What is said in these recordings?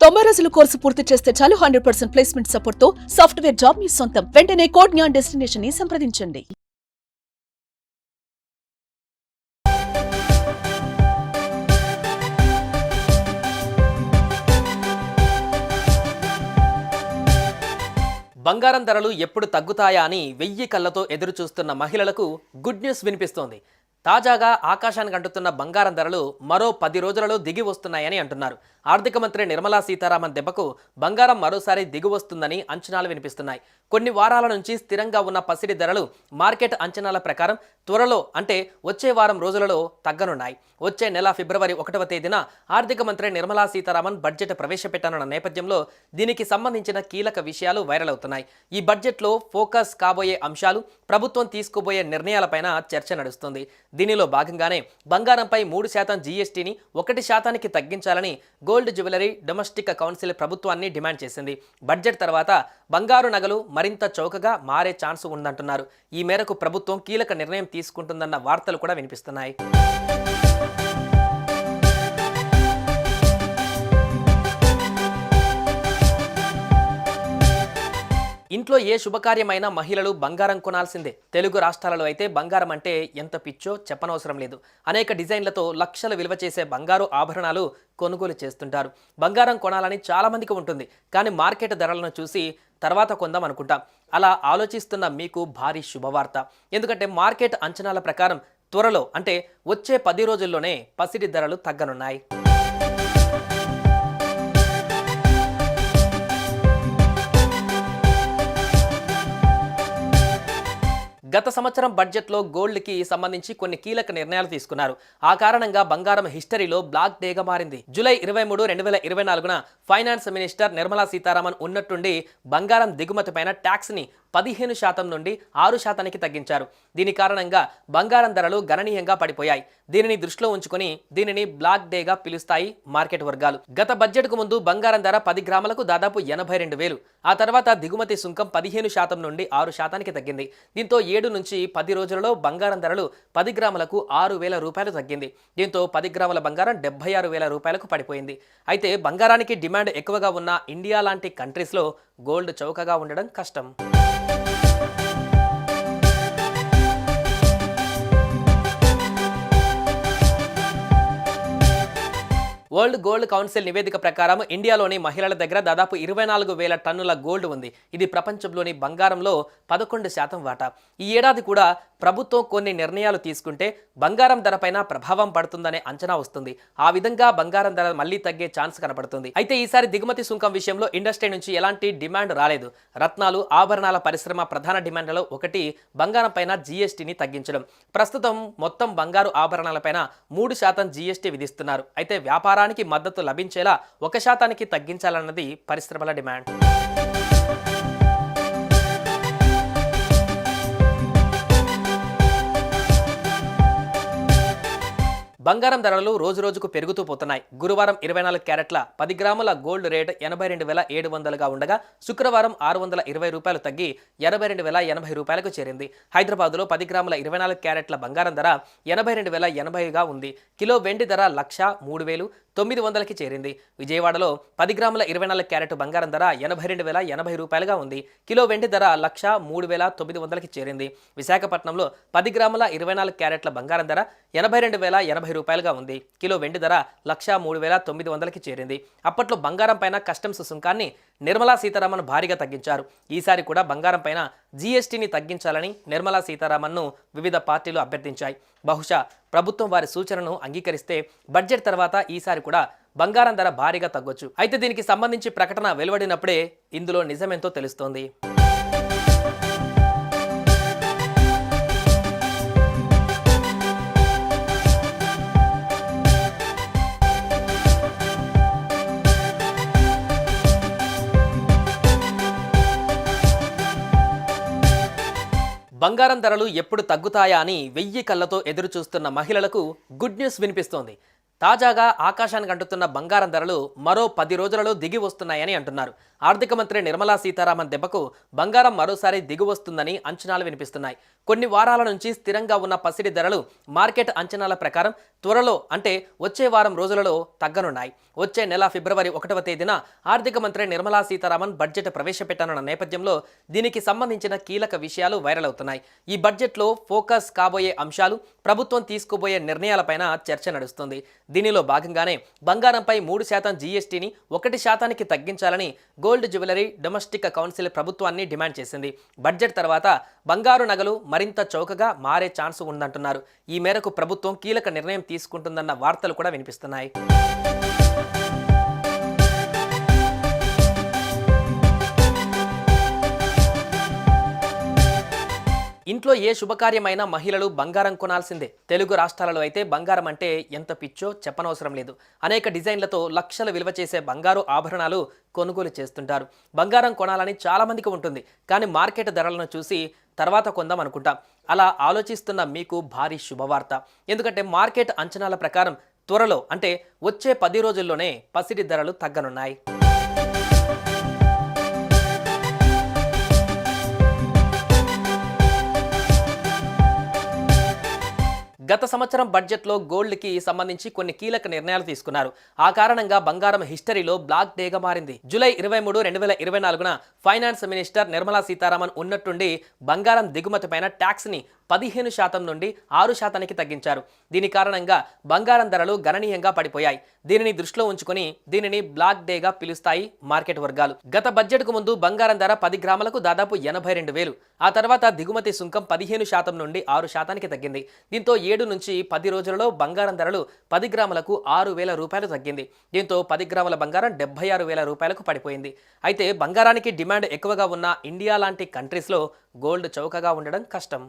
90 రోజుల కోర్సు పూర్తి చేస్తే చాలు 100% ప్లేస్మెంట్ సపోర్ట్ తో సాఫ్ట్వేర్ జాబ్ మీ సొంతం. వెంటనే కోడ్ జ్ఞాన్ డెస్టినేషన్ ని సంప్రదించండి. బంగారం ధరలు ఎప్పుడు తగ్గుతాయా అని 1000 కళ్ళతో ఎదురు చూస్తున్న మహిళలకు గుడ్ న్యూస్ వినిపిస్తోంది. తాజాగా ఆకాశానికి అంటుతున్న బంగారం ధరలు మరో 10 రోజులలో దిగి వస్తున్నాయని అంటున్నారు. ఆర్థిక మంత్రి నిర్మలా సీతారామన్ దెబ్బకు బంగారం మరోసారి దిగి వస్తుందని అంచనాలు వినిపిస్తున్నాయి. కొన్ని వారాల నుంచి స్థిరంగా ఉన్న పసిడి ధరలు మార్కెట్ అంచనాల ప్రకారం త్వరలో అంటే వచ్చే వారం రోజులలో తగ్గనున్నాయి. వచ్చే నెల ఫిబ్రవరి 1వ తేదీన ఆర్థిక మంత్రి నిర్మలా సీతారామన్ బడ్జెట్ ప్రవేశపెట్టనున్న నేపథ్యంలో దీనికి సంబంధించిన కీలక విషయాలు వైరల్ అవుతున్నాయి. ఈ బడ్జెట్లో ఫోకస్ కాబోయే అంశాలు, ప్రభుత్వం తీసుకోబోయే నిర్ణయాలపైన చర్చ నడుస్తుంది. దీనిలో భాగంగానే బంగారంపై 3% జీఎస్టీని 1%కి తగ్గించాలని గోల్డ్ జ్యువెలరీ డొమెస్టిక్ కౌన్సిల్ ప్రభుత్వాన్ని డిమాండ్ చేసింది. బడ్జెట్ తర్వాత బంగారు నగలు మరింత చౌకగా మారే ఛాన్స్ ఉందంటున్నారు. ఈ మేరకు ప్రభుత్వం కీలక నిర్ణయం తీసుకుంటుందన్న వార్తలు కూడా వినిపిస్తున్నాయి. ఇంట్లో ఏ శుభకార్యమైనా మహిళలు బంగారం కొనాల్సిందే. తెలుగు రాష్ట్రాలలో అయితే బంగారం అంటే ఎంత పిచ్చో చెప్పనవసరం లేదు. అనేక డిజైన్లతో లక్షల విలువ చేసే బంగారు ఆభరణాలు కొనుగోలు చేస్తుంటారు. బంగారం కొనాలని చాలామందికి ఉంటుంది, కానీ మార్కెట్ ధరలను చూసి తర్వాత కొందాం అనుకుంటాం. అలా ఆలోచిస్తున్న మీకు భారీ శుభవార్త. ఎందుకంటే మార్కెట్ అంచనాల ప్రకారం త్వరలో అంటే వచ్చే 10 రోజుల్లోనే పసిడి ధరలు తగ్గనున్నాయి. గత సంవత్సరం బడ్జెట్లో గోల్డ్కి సంబంధించి కొన్ని కీలక నిర్ణయాలు తీసుకున్నారు. ఆ కారణంగా బంగారం హిస్టరీలో బ్లాక్ డేగా మారింది. జూలై 23, 2024న ఫైనాన్స్ మినిస్టర్ నిర్మలా సీతారామన్ ఉన్నట్టుండి బంగారం దిగుమతిపైన ట్యాక్స్ని 15% నుండి 6%కి తగ్గించారు. దీని కారణంగా బంగారం ధరలు గణనీయంగా పడిపోయాయి. దీనిని దృష్టిలో ఉంచుకొని దీనిని బ్లాక్ డేగా పిలుస్తాయి మార్కెట్ వర్గాలు. గత బడ్జెట్కు ముందు బంగారం ధర 10 గ్రాములకు దాదాపు 82,000. ఆ తర్వాత దిగుమతి సుంకం 15% నుండి 6%కి తగ్గింది. దీంతో 7 నుంచి 10 రోజులలో బంగారం ధరలు 10 గ్రాములకు 6,000 రూపాయలు తగ్గింది. దీంతో 10 గ్రాముల బంగారం 76,000 రూపాయలకు పడిపోయింది. అయితే బంగారానికి డిమాండ్ ఎక్కువగా ఉన్న ఇండియా లాంటి కంట్రీస్లో గోల్డ్ చౌకగా ఉండడం కష్టం. వరల్డ్ గోల్డ్ కౌన్సిల్ నివేదిక ప్రకారం ఇండియాలోని మహిళల దగ్గర దాదాపు 24,000 టన్నుల గోల్డ్ ఉంది. ఇది ప్రపంచంలోని బంగారంలో 11% వాటా. ఈ ఏడాది కూడా ప్రభుత్వం కొన్ని నిర్ణయాలు తీసుకుంటే బంగారం ధరపైన ప్రభావం పడుతుందనే అంచనా వస్తుంది. ఆ విధంగా బంగారం ధర మళ్లీ తగ్గే ఛాన్స్ కనపడుతుంది. అయితే ఈసారి దిగుమతి సుంకం విషయంలో ఇండస్ట్రీ నుంచి ఎలాంటి డిమాండ్ రాలేదు. రత్నాలు, ఆభరణాల పరిశ్రమ ప్రధాన డిమాండ్లలో ఒకటి బంగారం పైన జీఎస్టీని తగ్గించడం. ప్రస్తుతం మొత్తం బంగారు ఆభరణాలపైన 3% జీఎస్టీ విధిస్తున్నారు. అయితే వ్యాపారానికి మద్దతు లభించేలా 1%కి తగ్గించాలన్నది పరిశ్రమల డిమాండ్. బంగారం ధరలు రోజు రోజుకు పెరుగుతూ పోతున్నాయి. గురువారం 24 క్యారెట్ల 10 గ్రాముల గోల్డ్ రేట్ 82,700గా ఉండగా శుక్రవారం 620 రూపాయలు తగ్గి 82,080 రూపాయలకు చేరింది. హైదరాబాద్లో 10 గ్రాముల 24 క్యారెట్ల బంగారం ధర 82,080గా ఉంది. కిలో వెండి ధర 1,03,900కి చేరింది. విజయవాడలో 10 గ్రాముల 24 క్యారెట్ బంగారం ధర 82,080 రూపాయలుగా ఉంది. కిలో వెండి ధర 1,03,900కి చేరింది. విశాఖపట్నంలో 10 గ్రాముల 24 క్యారెట్ల బంగారం ధర 82,080 రూపాయలుగా ఉంది. కిలో వెండి ధర 1,03,900కి చేరింది. అప్పట్లో బంగారం పైన కస్టమ్స్ సుంకాన్ని నిర్మలా సీతారామన్ భారీగా తగ్గించారు. ఈసారి కూడా బంగారం పైన జీఎస్టీని తగ్గించాలని నిర్మలా సీతారామన్ను వివిధ పార్టీలు అభ్యర్థించాయి. బహుశా ప్రభుత్వం వారి సూచనను అంగీకరిస్తే బడ్జెట్ తర్వాత ఈసారి కూడా బంగారం ధర భారీగా తగ్గొచ్చు. అయితే దీనికి సంబంధించి ప్రకటన వెలువడినప్పుడే ఇందులో నిజమేంతో తెలుస్తోంది. బంగారం ధరలు ఎప్పుడు తగ్గుతాయా అని 1000 కళ్ళతో ఎదురు చూస్తున్న మహిళలకు గుడ్ న్యూస్ వినిపిస్తోంది. తాజాగా ఆకాశానికి అంటుతున్న బంగారం ధరలు మరో 10 రోజులలో దిగి వస్తున్నాయని అంటున్నారు. ఆర్థిక మంత్రి నిర్మలా సీతారామన్ దెబ్బకు బంగారం మరోసారి దిగి వస్తుందని అంచనాలు వినిపిస్తున్నాయి. కొన్ని వారాల నుంచి స్థిరంగా ఉన్న పసిడి ధరలు మార్కెట్ అంచనాల ప్రకారం త్వరలో అంటే వచ్చే వారం రోజులలో తగ్గనున్నాయి. వచ్చే నెల ఫిబ్రవరి 1వ తేదీన ఆర్థిక మంత్రి నిర్మలా సీతారామన్ బడ్జెట్ ప్రవేశపెట్టనున్న నేపథ్యంలో దీనికి సంబంధించిన కీలక విషయాలు వైరల్ అవుతున్నాయి. ఈ బడ్జెట్లో ఫోకస్ కాబోయే అంశాలు, ప్రభుత్వం తీసుకోబోయే నిర్ణయాలపైన చర్చ నడుస్తుంది. దీనిలో భాగంగానే బంగారంపై 3% జీఎస్టీని 1% తగ్గించాలని గోల్డ్ జ్యువెలరీ డొమెస్టిక్ కౌన్సిల్ ప్రభుత్వాన్ని డిమాండ్ చేసింది. బడ్జెట్ తర్వాత బంగారు నగలు మరింత చౌకగా మారే ఛాన్స్ ఉందంటున్నారు. ఈ మేరకు ప్రభుత్వం కీలక నిర్ణయం తీసుకుంటుందన్న వార్తలు కూడా వినిపిస్తున్నాయి. ఇంట్లో ఏ శుభకార్యమైనా మహిళలు బంగారం కొనాల్సిందే. తెలుగు రాష్ట్రాలలో అయితే బంగారం అంటే ఎంత పిచ్చో చెప్పనవసరం లేదు. అనేక డిజైన్లతో లక్షల విలువ చేసే బంగారు ఆభరణాలు కొనుగోలు చేస్తుంటారు. బంగారం కొనాలని చాలా మందికి ఉంటుంది, కానీ మార్కెట్ ధరలను చూసి తర్వాత కొందాం అనుకుంటాం. అలా ఆలోచిస్తున్న మీకు భారీ శుభవార్త. ఎందుకంటే మార్కెట్ అంచనాల ప్రకారం త్వరలో అంటే వచ్చే 10 రోజుల్లోనే పసిడి ధరలు తగ్గనున్నాయి. గత సంవత్సరం బడ్జెట్లో గోల్డ్కి సంబంధించి కొన్ని కీలక నిర్ణయాలు తీసుకున్నారు. ఆ కారణంగా బంగారం హిస్టరీలో బ్లాక్ డేగా మారింది. జూలై 23, 2024న ఫైనాన్స్ మినిస్టర్ నిర్మలా సీతారామన్ ఉన్నట్టుండి బంగారం దిగుమతిపైన ట్యాక్స్ని 15% నుండి 6%కి తగ్గించారు. దీని కారణంగా బంగారం ధరలు గణనీయంగా పడిపోయాయి. దీనిని దృష్టిలో ఉంచుకొని దీనిని బ్లాక్ డేగా పిలుస్తాయి మార్కెట్ వర్గాలు. గత బడ్జెట్కు ముందు బంగారం ధర 10 గ్రాములకు దాదాపు 82,000. ఆ తర్వాత దిగుమతి సుంకం 15% నుండి 6%కి తగ్గింది. దీంతో 7 నుంచి 10 రోజులలో బంగారం ధరలు 10 గ్రాములకు 6,000 రూపాయలు తగ్గింది. దీంతో 10 గ్రాముల బంగారం 76,000 రూపాయలకు పడిపోయింది. అయితే బంగారానికి డిమాండ్ ఎక్కువగా ఉన్న ఇండియా లాంటి కంట్రీస్లో గోల్డ్ చౌకగా ఉండడం కష్టం.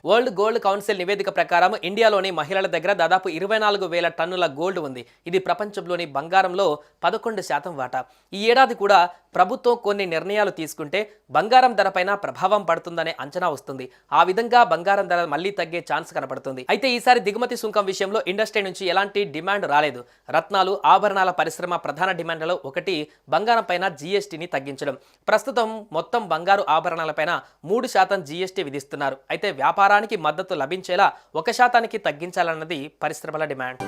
వరల్డ్ గోల్డ్ కౌన్సిల్ నివేదిక ప్రకారం ఇండియాలోని మహిళల దగ్గర దాదాపు 24,000 టన్నుల గోల్డ్ ఉంది. ఇది ప్రపంచంలోని బంగారంలో 11% వాటా. ఈ ఏడాది కూడా ప్రభుత్వం కొన్ని నిర్ణయాలు తీసుకుంటే బంగారం ధరపైన ప్రభావం పడుతుందనే అంచనా వస్తుంది. ఆ విధంగా బంగారం ధర మళ్లీ తగ్గే ఛాన్స్ కనపడుతుంది. అయితే ఈసారి దిగుమతి సుంకం విషయంలో ఇండస్ట్రీ నుంచి ఎలాంటి డిమాండ్ రాలేదు. రత్నాలు, ఆభరణాల పరిశ్రమ ప్రధాన డిమాండ్లలో ఒకటి బంగారం పైన జీఎస్టీని తగ్గించడం. ప్రస్తుతం మొత్తం బంగారు ఆభరణాలపైన 3% జీఎస్టీ విధిస్తున్నారు. అయితే వ్యాపారానికి మద్దతు లభించేలా 1%కి తగ్గించాలన్నది పరిశ్రమల డిమాండ్.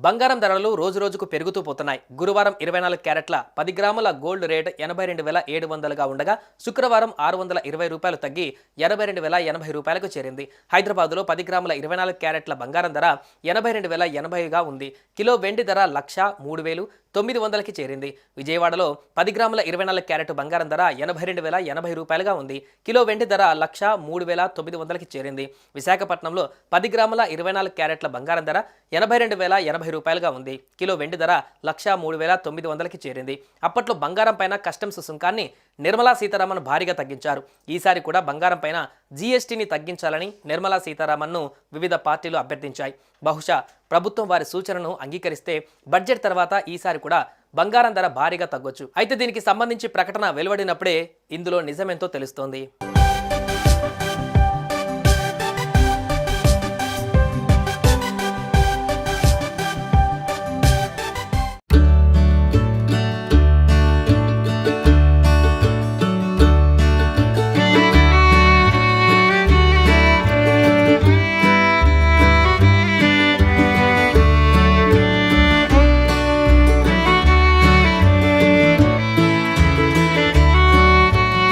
బంగారం ధరలు రోజురోజుకు పెరుగుతూ పోతున్నాయి. గురువారం 24 క్యారెట్ల 10 గ్రాముల గోల్డ్ రేట్ 82,700గా ఉండగా శుక్రవారం 620 రూపాయలు తగ్గి 82,080 రూపాయలకు చేరింది. హైదరాబాద్లో 10 గ్రాముల 24 క్యారెట్ల బంగారం ధర 82,080గా ఉంది. కిలో వెండి ధర 1,03,900కి చేరింది. విజయవాడలో 10 గ్రాముల 24 క్యారెట్ బంగారం ధర 82,080 రూపాయలుగా ఉంది. కిలో వెండి ధర 1,03,900కి చేరింది. విశాఖపట్నంలో 10 గ్రాముల 24 క్యారెట్ల బంగారం ధర 82,080 రూపాయలుగా ఉంది. కిలో వెండి ధర 1,03,900కి చేరింది. అప్పట్లో బంగారం పైన కస్టమ్స్ సుంకాన్ని నిర్మలా సీతారామన్ భారీగా తగ్గించారు. ఈసారి కూడా బంగారం పైన జీఎస్టీని తగ్గించాలని నిర్మలా సీతారామన్ను వివిధ పార్టీలు అభ్యర్థించాయి. బహుశా ప్రభుత్వం వారి సూచనను అంగీకరిస్తే బడ్జెట్ తర్వాత ఈసారి కూడా బంగారం ధర భారీగా తగ్గొచ్చు. అయితే దీనికి సంబంధించి ప్రకటన వెలువడినప్పుడే ఇందులో నిజమేంతో తెలుస్తోంది.